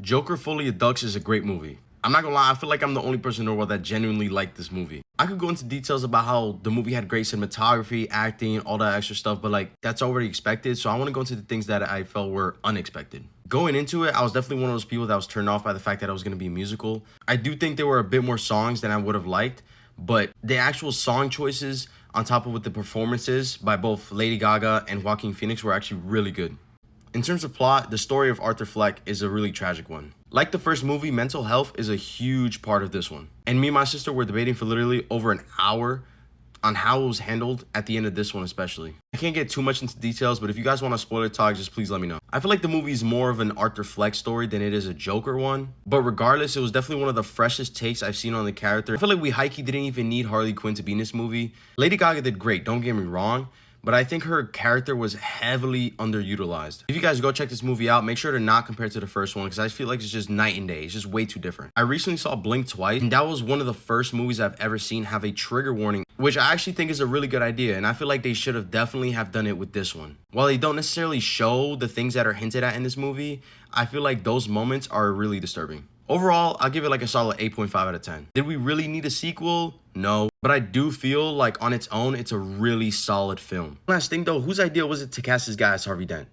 Joker Fully Deducts is a great movie. I'm not gonna lie, I feel like I'm the only person in the world that genuinely liked this movie. I could go into details about how the movie had great cinematography, acting, all that extra stuff, but like that's already expected. So I want to go into the things that I felt were unexpected. Going into it, I was definitely one of those people that was turned off by the fact that it was gonna be a musical. I do think there were a bit more songs than I would have liked, but the actual song choices on top of with the performances by both Lady Gaga and Joaquin Phoenix were actually really good. In terms of plot, the story of Arthur Fleck is a really tragic one. Like the first movie, mental health is a huge part of this one. And me and my sister were debating for literally over an hour on how it was handled at the end of this one especially. I can't get too much into details, but if you guys want to spoiler talk, just please let me know. I feel like the movie is more of an Arthur Fleck story than it is a Joker one. But regardless, it was definitely one of the freshest takes I've seen on the character. I feel like we high-key didn't even need Harley Quinn to be in this movie. Lady Gaga did great, don't get me wrong, but I think her character was heavily underutilized. If you guys go check this movie out, make sure to not compare it to the first one because I feel like it's just night and day. It's just way too different. I recently saw Blink twice, and that was one of the first movies I've ever seen have a trigger warning, which I actually think is a really good idea, and I feel like they should have definitely have done it with this one. While they don't necessarily show the things that are hinted at in this movie, I feel like those moments are really disturbing. Overall, I'll give it like a solid 8.5 out of 10. Did we really need a sequel? No. But I do feel like on its own, it's a really solid film. Last thing though, whose idea was it to cast this guy as Harvey Dent?